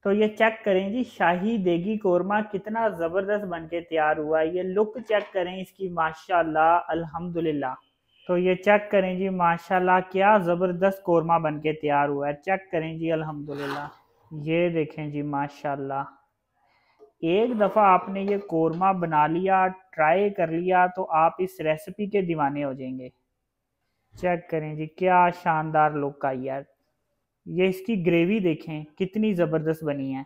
तो ये चेक करें जी, शाही देगी कोरमा कितना ज़बरदस्त बन के तैयार हुआ है। ये लुक चेक करें इसकी, माशाल्लाह अल्हम्दुलिल्लाह। तो ये चेक करें जी, माशाल्लाह क्या ज़बरदस्त कोरमा बन के तैयार हुआ है। चेक करें जी अल्हम्दुलिल्लाह। ये देखें जी माशाल्लाह। एक दफ़ा आपने ये कोरमा बना लिया, ट्राई कर लिया, तो आप इस रेसिपी के दीवाने हो जाएंगे। चेक करें जी, क्या शानदार लुक आई है। ये इसकी ग्रेवी देखें कितनी ज़बरदस्त बनी है।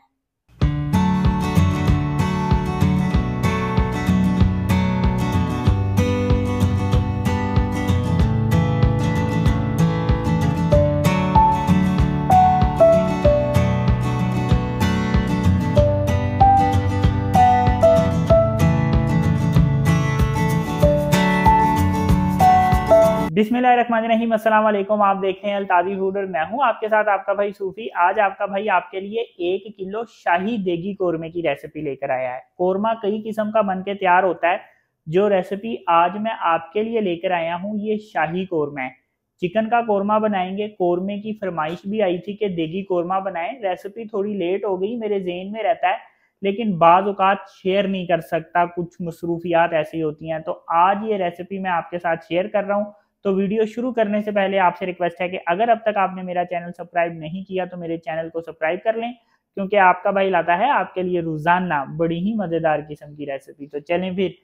बिस्मिल्लाहिर्रहमानिर्रहीम, अस्सलाम वालेकुम। आप देख रहे हैं अल्ताजी फूड और मैं हूं आपके साथ आपका भाई सूफी। आज आपका भाई आपके लिए 1 किलो शाही देगी कोरमे की रेसिपी लेकर आया है। कोरमा कई किस्म का बन के तैयार होता है। जो रेसिपी आज मैं आपके लिए लेकर आया हूं ये शाही कोरमा है। चिकन का कोरमा बनाएंगे। कोरमे की फरमाइश भी आई थी कि देगी कोरमा बनाएं। रेसिपी थोड़ी लेट हो गई, मेरे जेहन में रहता है लेकिन बाज़ औक़ात शेयर नहीं कर सकता, कुछ मसरूफियात ऐसी होती हैं। तो आज ये रेसिपी मैं आपके साथ शेयर कर रहा हूँ। तो वीडियो शुरू करने से पहले आपसे रिक्वेस्ट है कि अगर अब तक आपने मेरा चैनल सब्सक्राइब नहीं किया तो मेरे चैनल को सब्सक्राइब कर लें, क्योंकि आपका भाई लाता है आपके लिए रोजाना बड़ी ही मजेदार किस्म की रेसिपी। तो चलें फिर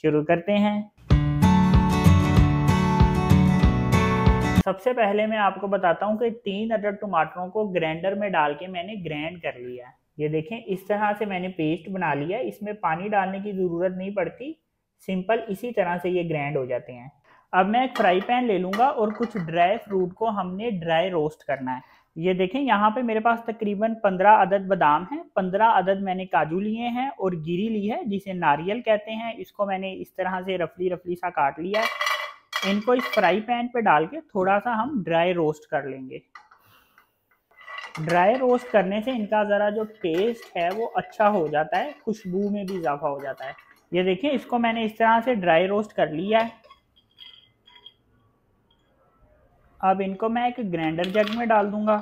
शुरू करते हैं। सबसे पहले मैं आपको बताता हूँ कि 3 अदद टमाटरों को ग्राइंडर में डाल के मैंने ग्राइंड कर लिया है। ये देखें इस तरह से मैंने पेस्ट बना लिया है। इसमें पानी डालने की जरूरत नहीं पड़ती, सिंपल इसी तरह से ये ग्राइंड हो जाते हैं। अब मैं एक फ्राई पैन ले लूंगा और कुछ ड्राई फ्रूट को हमने ड्राई रोस्ट करना है। ये देखें यहाँ पे मेरे पास तकरीबन 15 अदद बादाम हैं, 15 अदद मैंने काजू लिए हैं और गिरी ली है जिसे नारियल कहते हैं। इसको मैंने इस तरह से रफली रफली सा काट लिया है। इनको इस फ्राई पैन पे डाल के थोड़ा सा हम ड्राई रोस्ट कर लेंगे। ड्राई रोस्ट करने से इनका ज़रा जो टेस्ट है वो अच्छा हो जाता है, खुशबू में भी इजाफा हो जाता है। ये देखिए इसको मैंने इस तरह से ड्राई रोस्ट कर लिया है। अब इनको मैं एक ग्राइंडर जग में डाल दूंगा।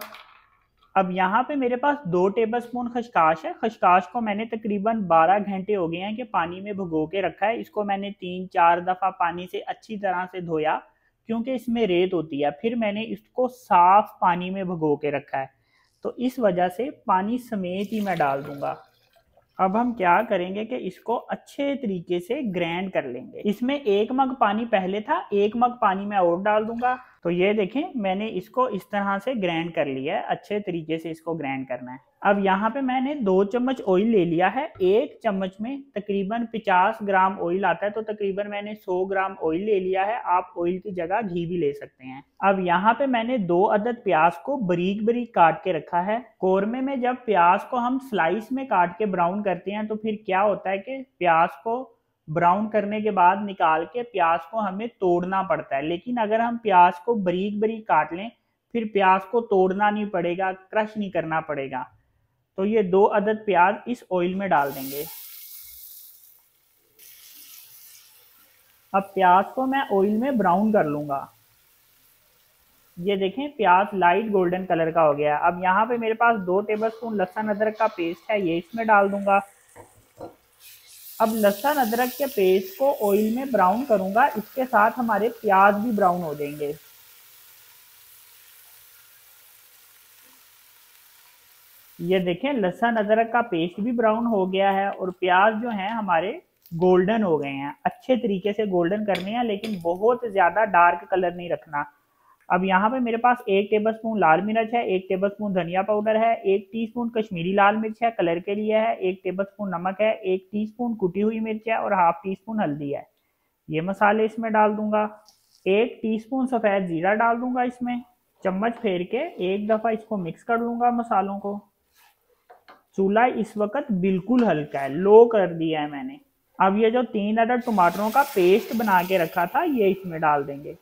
अब यहाँ पे मेरे पास 2 टेबलस्पून खसकाश है। खसकाश को मैंने तकरीबन 12 घंटे हो गए हैं कि पानी में भिगो के रखा है। इसको मैंने 3-4 दफ़ा पानी से अच्छी तरह से धोया, क्योंकि इसमें रेत होती है। फिर मैंने इसको साफ पानी में भिगो के रखा है, तो इस वजह से पानी समेत ही मैं डाल दूंगा। अब हम क्या करेंगे कि इसको अच्छे तरीके से ग्राइंड कर लेंगे। इसमें 1 मग पानी पहले था, 1 मग पानी मैं और डाल दूंगा। तो ये देखें मैंने इसको इस तरह से ग्राइंड कर लिया है। अच्छे तरीके से इसको ग्राइंड करना है। अब यहाँ पे मैंने 2 चम्मच ऑयल ले लिया है। 1 चम्मच में तकरीबन 50 ग्राम ऑयल आता है, तो तकरीबन मैंने 100 ग्राम ऑयल ले लिया है। आप ऑयल की जगह घी भी ले सकते हैं। अब यहाँ पे मैंने 2 अदद प्याज को बारीक बारीक काट के रखा है। कोरमे में जब प्याज को हम स्लाइस में काट के ब्राउन करते हैं तो फिर क्या होता है कि प्याज को ब्राउन करने के बाद निकाल के प्याज को हमें तोड़ना पड़ता है। लेकिन अगर हम प्याज को बारीक बारीक काट लें फिर प्याज को तोड़ना नहीं पड़ेगा, क्रश नहीं करना पड़ेगा। तो ये 2 अदद प्याज इस ऑयल में डाल देंगे। अब प्याज को मैं ऑयल में ब्राउन कर लूंगा। ये देखें प्याज लाइट गोल्डन कलर का हो गया। अब यहाँ पे मेरे पास 2 टेबलस्पून लहसुन अदरक का पेस्ट है, ये इसमें डाल दूंगा। अब लहसुन अदरक के पेस्ट को ऑयल में ब्राउन करूंगा, इसके साथ हमारे प्याज भी ब्राउन हो जाएंगे। ये देखें लहसुन अदरक का पेस्ट भी ब्राउन हो गया है और प्याज जो हैं हमारे गोल्डन हो गए हैं। अच्छे तरीके से गोल्डन करने हैं, लेकिन बहुत ज्यादा डार्क कलर नहीं रखना। अब यहाँ पे मेरे पास 1 टेबलस्पून लाल मिर्च है, 1 टेबलस्पून धनिया पाउडर है, 1 टीस्पून कश्मीरी लाल मिर्च है कलर के लिए है, 1 टेबलस्पून नमक है, 1 टीस्पून कुटी हुई मिर्च है और हाफ टीस्पून हल्दी है। ये मसाले इसमें डाल दूंगा। 1 टीस्पून सफेद जीरा डाल दूंगा इसमें। चम्मच फेर के एक दफा इसको मिक्स कर लूंगा मसालों को। चूल्हा इस वक्त बिल्कुल हल्का है, लो कर दिया है मैंने। अब ये जो 3 अदद टमाटरों का पेस्ट बना के रखा था ये इसमें डाल देंगे।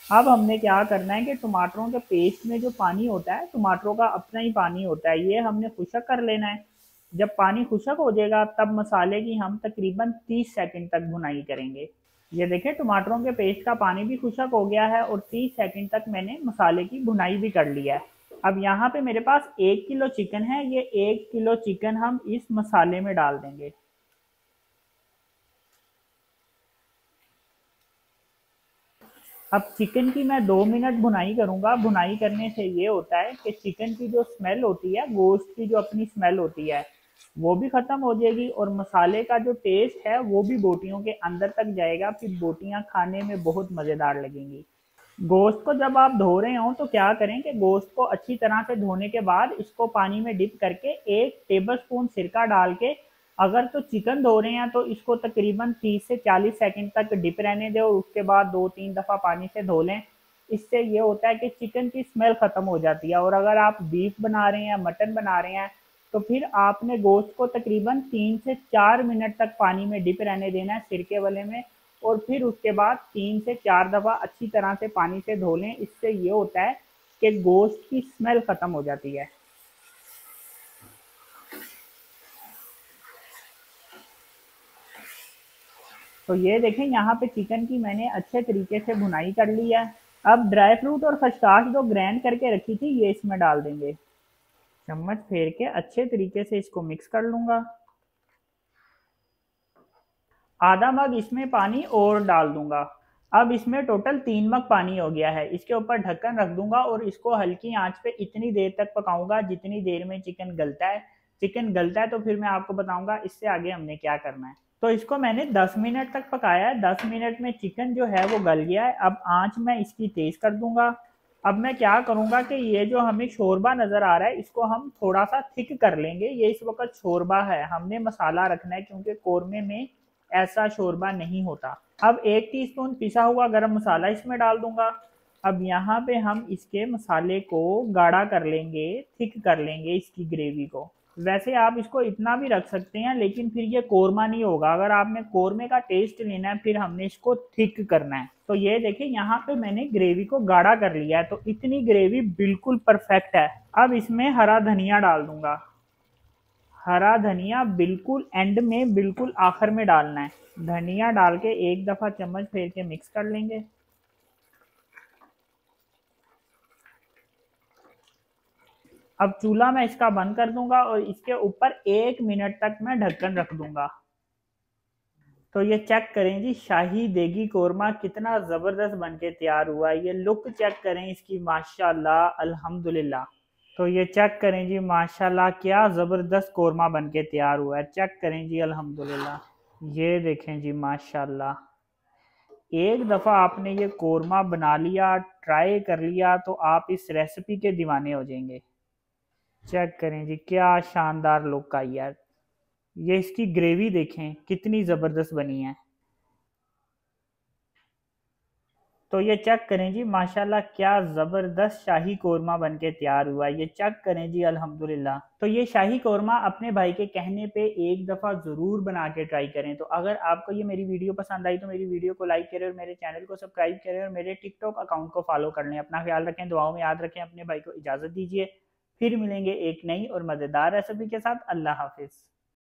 अब हमने क्या करना है कि टमाटरों के पेस्ट में जो पानी होता है, टमाटरों का अपना ही पानी होता है, ये हमने खुशक कर लेना है। जब पानी खुशक हो जाएगा तब मसाले की हम तकरीबन 30 सेकंड तक भुनाई करेंगे। ये देखें टमाटरों के पेस्ट का पानी भी खुशक हो गया है और 30 सेकंड तक मैंने मसाले की भुनाई भी कर लिया है। अब यहाँ पे मेरे पास 1 किलो चिकन है, ये 1 किलो चिकन हम इस मसाले में डाल देंगे। अब चिकन की मैं 2 मिनट भुनाई करूंगा। भुनाई करने से ये होता है कि चिकन की जो स्मेल होती है, गोश्त की जो अपनी स्मेल होती है, वो भी खत्म हो जाएगी और मसाले का जो टेस्ट है वो भी बोटियों के अंदर तक जाएगा। फिर बोटियां खाने में बहुत मज़ेदार लगेंगी। गोश्त को जब आप धो रहे हो तो क्या करें कि गोश्त को अच्छी तरह से धोने के बाद इसको पानी में डिप करके 1 टेबलस्पून सिरका डाल के, अगर तो चिकन धो रहे हैं तो इसको तकरीबन 30 से 40 सेकंड तक डिप रहने दें और उसके बाद 2-3 दफ़ा पानी से धो लें। इससे ये होता है कि चिकन की स्मेल ख़त्म हो जाती है। और अगर आप बीफ बना रहे हैं, मटन बना रहे हैं, तो फिर आपने गोश्त को तकरीबन 3 से 4 मिनट तक पानी में डिप रहने देना है सिरके वाले में, और फिर उसके बाद 3 से 4 दफ़ा अच्छी तरह से पानी से धो लें। इससे ये होता है कि गोश्त की स्मेल ख़त्म हो जाती है। तो ये देखें, यहाँ पे चिकन की मैंने अच्छे तरीके से भुनाई कर ली है। अब ड्राई फ्रूट और खसखस जो ग्राइंड करके रखी थी ये इसमें डाल देंगे। चम्मच फेर के अच्छे तरीके से इसको मिक्स कर लूंगा। आधा मग इसमें पानी और डाल दूंगा। अब इसमें टोटल 3 मग पानी हो गया है। इसके ऊपर ढक्कन रख दूंगा और इसको हल्की आंच पे इतनी देर तक पकाऊंगा जितनी देर में चिकन गलता है। चिकन गलता है तो फिर मैं आपको बताऊंगा इससे आगे हमने क्या करना है। तो इसको मैंने 10 मिनट तक पकाया है। 10 मिनट में चिकन जो है वो गल गया है। अब आंच मैं इसकी तेज कर दूंगा। अब मैं क्या करूंगा कि ये जो हमें शोरबा नजर आ रहा है इसको हम थोड़ा सा थिक कर लेंगे। ये इस वक्त शोरबा है, हमने मसाला रखना है क्योंकि कौरमे में ऐसा शोरबा नहीं होता। अब 1 टीस्पून पिसा हुआ गरम मसाला इसमें डाल दूंगा। अब यहाँ पे हम इसके मसाले को गाढ़ा कर लेंगे, थिक कर लेंगे इसकी ग्रेवी को। वैसे आप इसको इतना भी रख सकते हैं लेकिन फिर ये कोरमा नहीं होगा। अगर आपने कोरमे का टेस्ट लेना है फिर हमने इसको थिक करना है। तो ये देखिए यहाँ पे मैंने ग्रेवी को गाढ़ा कर लिया है, तो इतनी ग्रेवी बिल्कुल परफेक्ट है। अब इसमें हरा धनिया डाल दूंगा। हरा धनिया बिल्कुल एंड में, बिल्कुल आखिर में डालना है। धनिया डाल के एक दफ़ा चम्मच फेर के मिक्स कर लेंगे। अब चूल्हा मैं इसका बंद कर दूंगा और इसके ऊपर 1 मिनट तक मैं ढक्कन रख दूंगा। तो ये चेक करें जी, शाही देगी कोरमा कितना ज़बरदस्त बनके तैयार हुआ है। ये लुक चेक करें इसकी, माशाल्लाह अल्हम्दुलिल्लाह। तो ये चेक करें जी, माशाल्लाह क्या ज़बरदस्त कोरमा बनके तैयार हुआ है। चेक करें जी, अल्हम्दुलिल्लाह। ये देखें जी, माशाल्लाह। एक दफ़ा आपने ये कोरमा बना लिया, ट्राई कर लिया, तो आप इस रेसिपी के दीवाने हो जाएंगे। चेक करें जी, क्या शानदार लुक आई है। ये इसकी ग्रेवी देखें कितनी ज़बरदस्त बनी है। तो ये चेक करें जी, माशाल्लाह क्या ज़बरदस्त शाही कोरमा बनके तैयार हुआ है। ये चेक करें जी, अल्हम्दुलिल्लाह। तो ये शाही कोरमा अपने भाई के कहने पे एक दफ़ा ज़रूर बना के ट्राई करें। तो अगर आपको ये मेरी वीडियो पसंद आई तो मेरी वीडियो को लाइक करें और मेरे चैनल को सब्सक्राइब करें और मेरे टिकटॉक अकाउंट को फॉलो कर लें। अपना ख्याल रखें, दुआओं में याद रखें। अपने भाई को इजाज़त दीजिए। फिर मिलेंगे एक नई और मज़ेदार रेसिपी के साथ। अल्लाह हाफिज़।